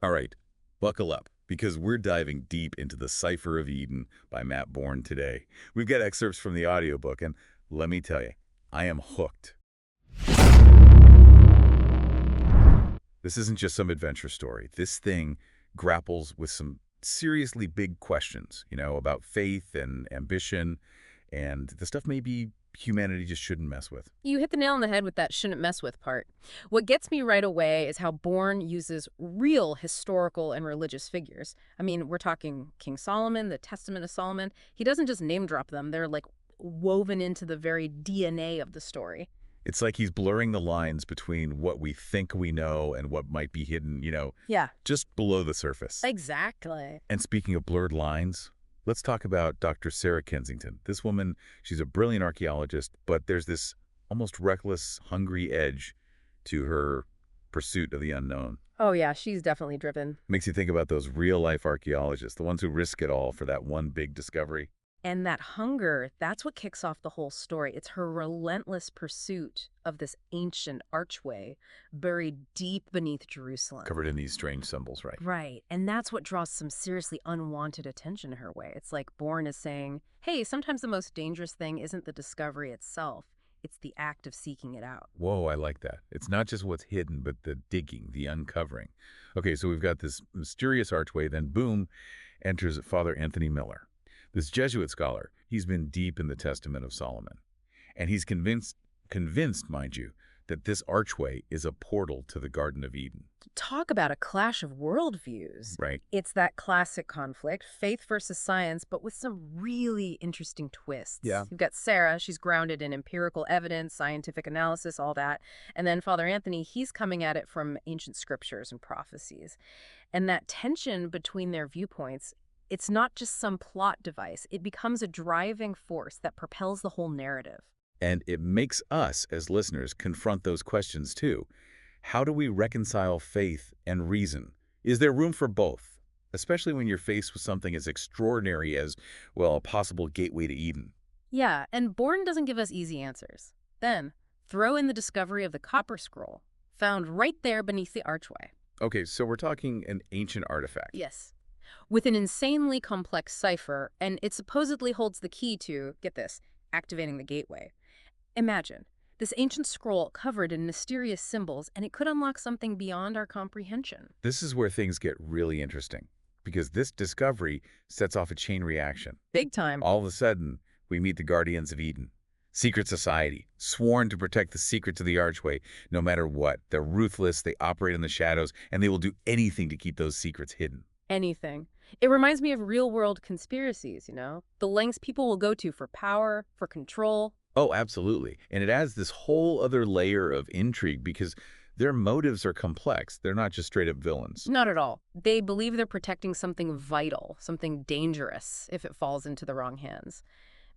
All right, buckle up, because we're diving deep into the Cipher of Eden by Matt Borne today. We've got excerpts from the audiobook, and let me tell you, I am hooked. This isn't just some adventure story. This thing grapples with some seriously big questions, about faith and ambition, and the stuff maybe humanity just shouldn't mess with. You hit the nail on the head with that shouldn't mess with part. What gets me right away is how Bourne uses real historical and religious figures. I mean, we're talking King Solomon, the Testament of Solomon. He doesn't just name drop them, they're like woven into the very DNA of the story. It's like he's blurring the lines between what we think we know and what might be hidden, Yeah, just below the surface. exactly. And speaking of blurred lines, let's talk about Dr. Sarah Kensington. This woman, she's a brilliant archaeologist, but there's this almost reckless, hungry edge to her pursuit of the unknown. Oh yeah, she's definitely driven. Makes you think about those real-life archaeologists, the ones who risk it all for that one big discovery. And that hunger, that's what kicks off the whole story. It's her relentless pursuit of this ancient archway buried deep beneath Jerusalem. Covered in these strange symbols, right? Right. And that's what draws some seriously unwanted attention her way. It's like Bourne is saying, hey, sometimes the most dangerous thing isn't the discovery itself. It's the act of seeking it out. Whoa, I like that. It's not just what's hidden, but the digging, the uncovering. Okay, so we've got this mysterious archway, then boom, enters Father Anthony Miller. This Jesuit scholar, he's been deep in the Testament of Solomon. And he's convinced, mind you, that this archway is a portal to the Garden of Eden. Talk about a clash of worldviews. Right. It's that classic conflict, faith versus science, but with some really interesting twists. Yeah. You've got Sarah, she's grounded in empirical evidence, scientific analysis, all that. And then Father Anthony, he's coming at it from ancient scriptures and prophecies. And that tension between their viewpoints, it's not just some plot device. It becomes a driving force that propels the whole narrative. And it makes us, as listeners, confront those questions too. How do we reconcile faith and reason? Is there room for both? Especially when you're faced with something as extraordinary as, well, a possible gateway to Eden. Yeah, and Bourne doesn't give us easy answers. Then, throw in the discovery of the Copper Scroll, found right there beneath the archway. Okay, so we're talking an ancient artifact. Yes. With an insanely complex cipher, and it supposedly holds the key to, get this, activating the gateway. Imagine, this ancient scroll covered in mysterious symbols, and it could unlock something beyond our comprehension. This is where things get really interesting, because this discovery sets off a chain reaction. Big time. All of a sudden, we meet the Guardians of Eden. Secret society, sworn to protect the secrets of the archway, no matter what. They're ruthless, they operate in the shadows, and they will do anything to keep those secrets hidden. Anything. It reminds me of real-world conspiracies, The lengths people will go to for power, for control. Oh, absolutely. And it adds this whole other layer of intrigue because their motives are complex. They're not just straight-up villains. Not at all. They believe they're protecting something vital, something dangerous, if it falls into the wrong hands.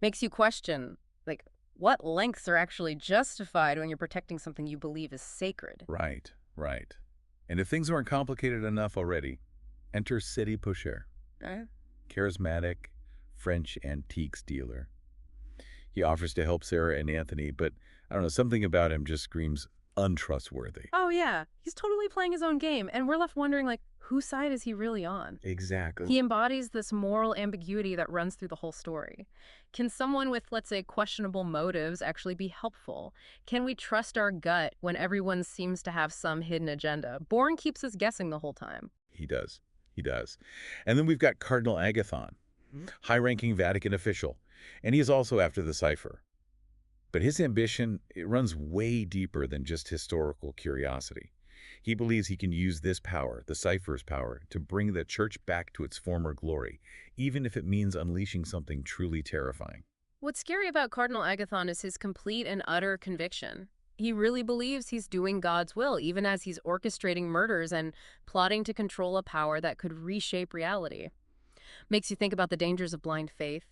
Makes you question, like, what lengths are actually justified when you're protecting something you believe is sacred? Right, right. And if things weren't complicated enough already, enter City Pusher, Right? charismatic French antiques dealer. He offers to help Sarah and Anthony, but I don't know, something about him just screams untrustworthy. Oh, yeah. He's totally playing his own game, and we're left wondering, like, whose side is he really on? Exactly. He embodies this moral ambiguity that runs through the whole story. Can someone with, let's say, questionable motives actually be helpful? Can we trust our gut when everyone seems to have some hidden agenda? Bourne keeps us guessing the whole time. He does. He does. And then we've got Cardinal Agathon, high-ranking Vatican official, and he is also after the cipher. But his ambition, it runs way deeper than just historical curiosity. He believes he can use this power, the cipher's power, to bring the church back to its former glory, even if it means unleashing something truly terrifying. What's scary about Cardinal Agathon is his complete and utter conviction. He really believes he's doing God's will, even as he's orchestrating murders and plotting to control a power that could reshape reality. Makes you think about the dangers of blind faith,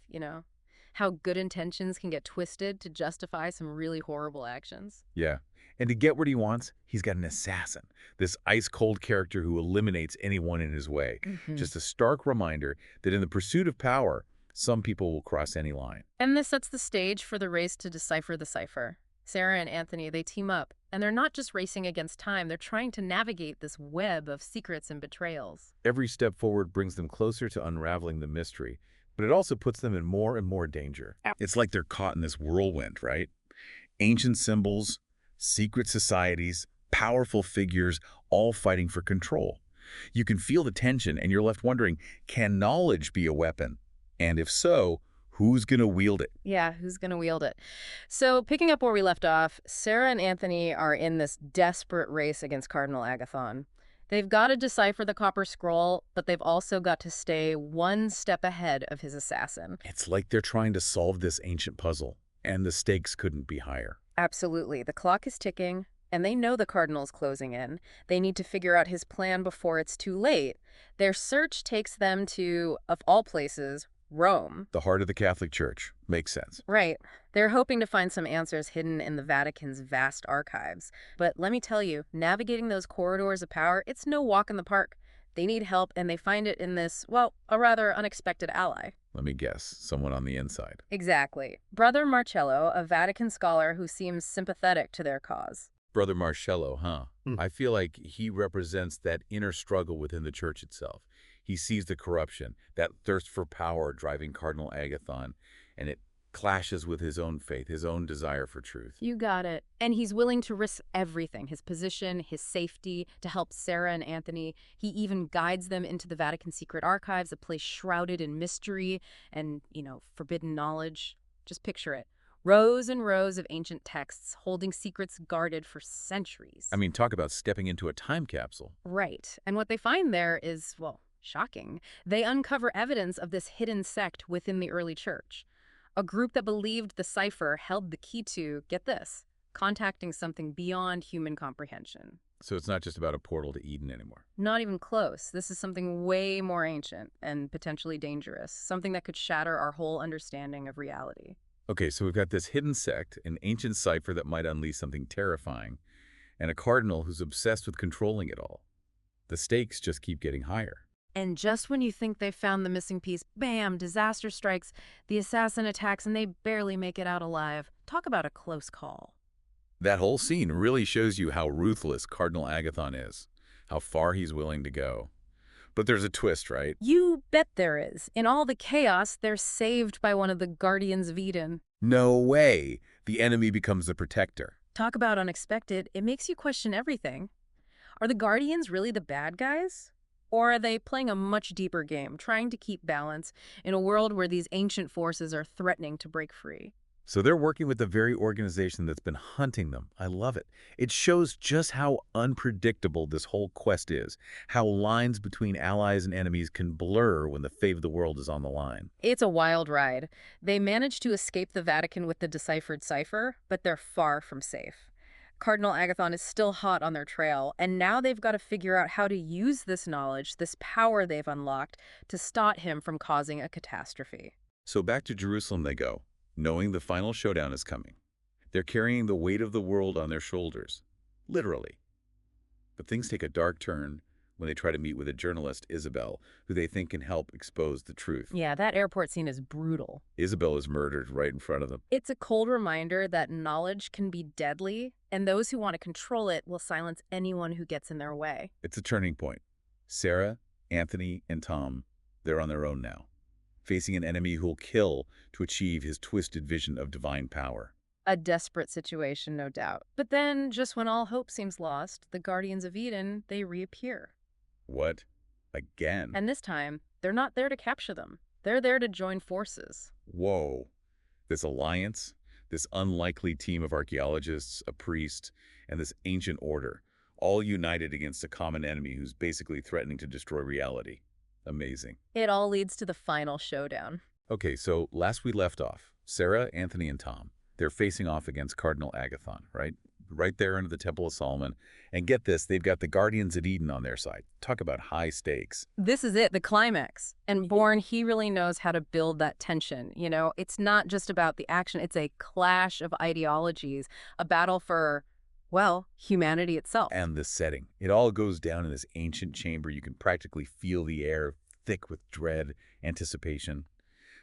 how good intentions can get twisted to justify some really horrible actions. Yeah. And to get what he wants, he's got an assassin, this ice-cold character who eliminates anyone in his way. Just a stark reminder that in the pursuit of power, some people will cross any line. And this sets the stage for the race to decipher the cipher. Sarah and Anthony, they team up. And they're not just racing against time, they're trying to navigate this web of secrets and betrayals. Every step forward brings them closer to unraveling the mystery, but it also puts them in more and more danger. It's like they're caught in this whirlwind, right? Ancient symbols, secret societies, powerful figures, all fighting for control. You can feel the tension, and you're left wondering, can knowledge be a weapon? And if so, who's going to wield it? Yeah, who's going to wield it? So, picking up where we left off, Sarah and Anthony are in this desperate race against Cardinal Agathon. They've got to decipher the Copper Scroll, but they've also got to stay one step ahead of his assassin. It's like they're trying to solve this ancient puzzle, and the stakes couldn't be higher. Absolutely. The clock is ticking, and they know the Cardinal's closing in. They need to figure out his plan before it's too late. Their search takes them to, of all places, Rome. The heart of the Catholic Church. Makes sense. Right. They're hoping to find some answers hidden in the Vatican's vast archives. But let me tell you, navigating those corridors of power, it's no walk in the park. They need help, and they find it in this, well, a rather unexpected ally. Let me guess, someone on the inside. Exactly. Brother Marcello, a Vatican scholar who seems sympathetic to their cause. Brother Marcello, huh? I feel like he represents that inner struggle within the church itself. He sees the corruption, that thirst for power driving Cardinal Agathon, and it clashes with his own faith, his own desire for truth. You got it. And he's willing to risk everything, his position, his safety, to help Sarah and Anthony. He even guides them into the Vatican secret archives, a place shrouded in mystery and, forbidden knowledge. Just picture it. Rows and rows of ancient texts holding secrets guarded for centuries. I mean, talk about stepping into a time capsule. Right. And what they find there is, well, shocking. They uncover evidence of this hidden sect within the early church. A group that believed the cipher held the key to, get this, contacting something beyond human comprehension. So it's not just about a portal to Eden anymore. Not even close. This is something way more ancient and potentially dangerous, something that could shatter our whole understanding of reality. Okay, so we've got this hidden sect, an ancient cipher that might unleash something terrifying, and a cardinal who's obsessed with controlling it all. The stakes just keep getting higher. And just when you think they've found the missing piece, bam, disaster strikes, the assassin attacks, and they barely make it out alive. Talk about a close call. That whole scene really shows you how ruthless Cardinal Agathon is, how far he's willing to go. But there's a twist, right? You bet there is. In all the chaos, they're saved by one of the Guardians of Eden. No way! The enemy becomes the protector. Talk about unexpected. It makes you question everything. Are the Guardians really the bad guys? Or are they playing a much deeper game, trying to keep balance in a world where these ancient forces are threatening to break free? So they're working with the very organization that's been hunting them. I love it. It shows just how unpredictable this whole quest is, how lines between allies and enemies can blur when the fate of the world is on the line. It's a wild ride. They managed to escape the Vatican with the deciphered cipher, but they're far from safe. Cardinal Agathon is still hot on their trail, and now they've got to figure out how to use this knowledge, this power they've unlocked, to stop him from causing a catastrophe. So back to Jerusalem they go, knowing the final showdown is coming. They're carrying the weight of the world on their shoulders, literally. But things take a dark turn when they try to meet with a journalist, Isabel, who they think can help expose the truth. Yeah, that airport scene is brutal. Isabel is murdered right in front of them. It's a cold reminder that knowledge can be deadly, and those who want to control it will silence anyone who gets in their way. It's a turning point. Sarah, Anthony, and Tom, they're on their own now, facing an enemy who'll kill to achieve his twisted vision of divine power. A desperate situation, no doubt. But then, just when all hope seems lost, the Guardians of Eden, they reappear. What? Again? And this time, they're not there to capture them. They're there to join forces. Whoa. This alliance, this unlikely team of archaeologists, a priest, and this ancient order, all united against a common enemy who's basically threatening to destroy reality. Amazing. It all leads to the final showdown. Okay, so last we left off, Sarah, Anthony, and Tom, they're facing off against Cardinal Agathon, right? Right there under the Temple of Solomon. And get this, they've got the Guardians of Eden on their side. Talk about high stakes. This is it, the climax. And Borne, he really knows how to build that tension. It's not just about the action. It's a clash of ideologies, a battle for, well, humanity itself. And the setting. It all goes down in this ancient chamber. You can practically feel the air thick with dread, anticipation.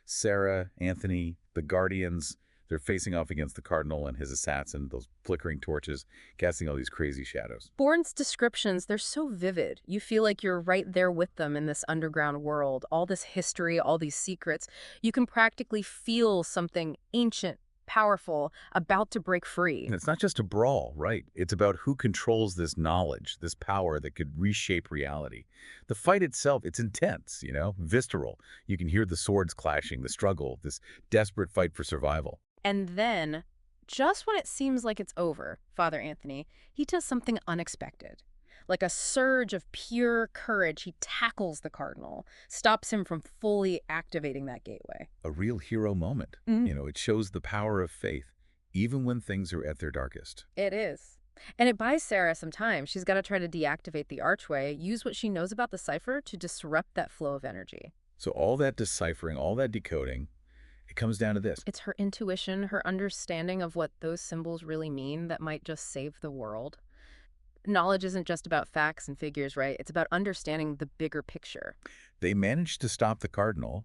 Sarah, Anthony, the Guardians, They're facing off against the cardinal and his assassin, those flickering torches, casting all these crazy shadows. Bourne's descriptions, they're so vivid. You feel like you're right there with them in this underground world. All this history, all these secrets. You can practically feel something ancient, powerful, about to break free. And it's not just a brawl, right? It's about who controls this knowledge, this power that could reshape reality. The fight itself, it's intense, visceral. You can hear the swords clashing, the struggle, this desperate fight for survival. And then, just when it seems like it's over, Father Anthony, he does something unexpected. Like a surge of pure courage, he tackles the cardinal, stops him from fully activating that gateway. A real hero moment. It shows the power of faith, even when things are at their darkest. It is. And it buys Sarah some time. She's got to try to deactivate the archway, use what she knows about the cipher to disrupt that flow of energy. So all that deciphering, all that decoding, it comes down to this. It's her intuition, her understanding of what those symbols really mean that might just save the world. Knowledge isn't just about facts and figures, right? It's about understanding the bigger picture. They managed to stop the cardinal,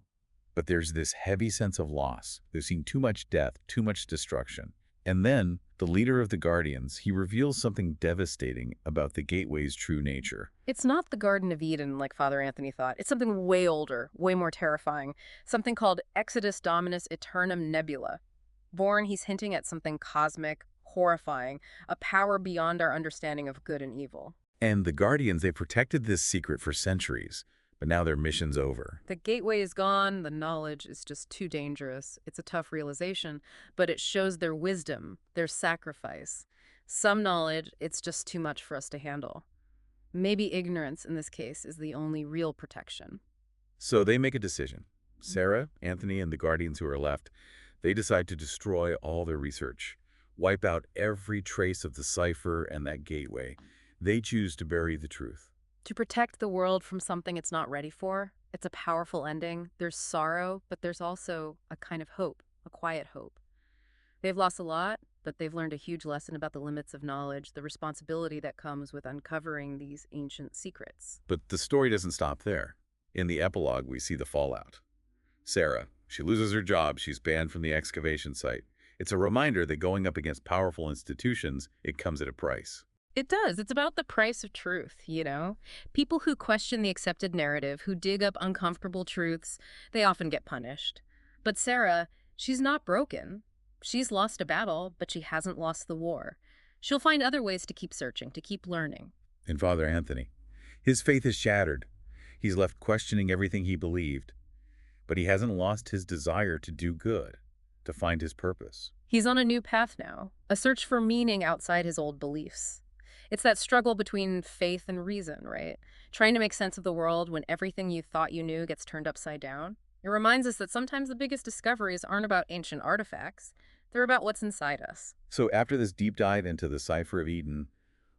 but there's this heavy sense of loss. They've seen too much death, too much destruction. And then, the leader of the Guardians, he reveals something devastating about the gateway's true nature. It's not the Garden of Eden like Father Anthony thought. It's something way older, way more terrifying. Something called Exodus Dominus Aeternum Nebula. Borne, he's hinting at something cosmic, horrifying, a power beyond our understanding of good and evil. And the Guardians, they protected this secret for centuries, but now their mission's over. The gateway is gone, the knowledge is just too dangerous. It's a tough realization, but it shows their wisdom, their sacrifice. Some knowledge, it's just too much for us to handle. Maybe ignorance, in this case, is the only real protection. So they make a decision. Sarah, Anthony, and the Guardians who are left, they decide to destroy all their research, wipe out every trace of the cipher and that gateway. They choose to bury the truth. To protect the world from something it's not ready for, it's a powerful ending. There's sorrow, but there's also a kind of hope, a quiet hope. They've lost a lot, but they've learned a huge lesson about the limits of knowledge, the responsibility that comes with uncovering these ancient secrets. But the story doesn't stop there. In the epilogue, we see the fallout. Sarah, she loses her job. She's banned from the excavation site. It's a reminder that going up against powerful institutions, it comes at a price. It does. It's about the price of truth, People who question the accepted narrative, who dig up uncomfortable truths, they often get punished. But Sarah, she's not broken. She's lost a battle, but she hasn't lost the war. She'll find other ways to keep searching, to keep learning. And Father Anthony, his faith is shattered. He's left questioning everything he believed, but he hasn't lost his desire to do good, to find his purpose. He's on a new path now, a search for meaning outside his old beliefs. It's that struggle between faith and reason, right? Trying to make sense of the world when everything you thought you knew gets turned upside down. It reminds us that sometimes the biggest discoveries aren't about ancient artifacts. They're about what's inside us. So after this deep dive into the Cipher of Eden,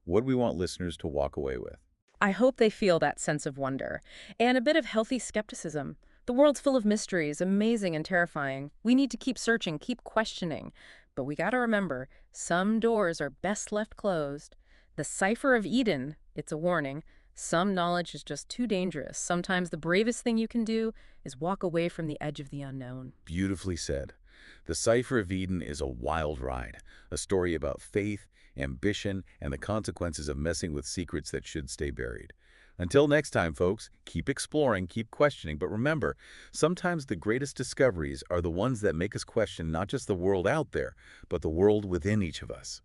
what do we want listeners to walk away with? I hope they feel that sense of wonder and a bit of healthy skepticism. The world's full of mysteries, amazing and terrifying. We need to keep searching, keep questioning. But we gotta remember, some doors are best left closed. The Cipher of Eden, it's a warning. Some knowledge is just too dangerous. Sometimes the bravest thing you can do is walk away from the edge of the unknown. Beautifully said. The Cipher of Eden is a wild ride, a story about faith, ambition, and the consequences of messing with secrets that should stay buried. Until next time, folks, keep exploring, keep questioning, but remember, sometimes the greatest discoveries are the ones that make us question not just the world out there, but the world within each of us.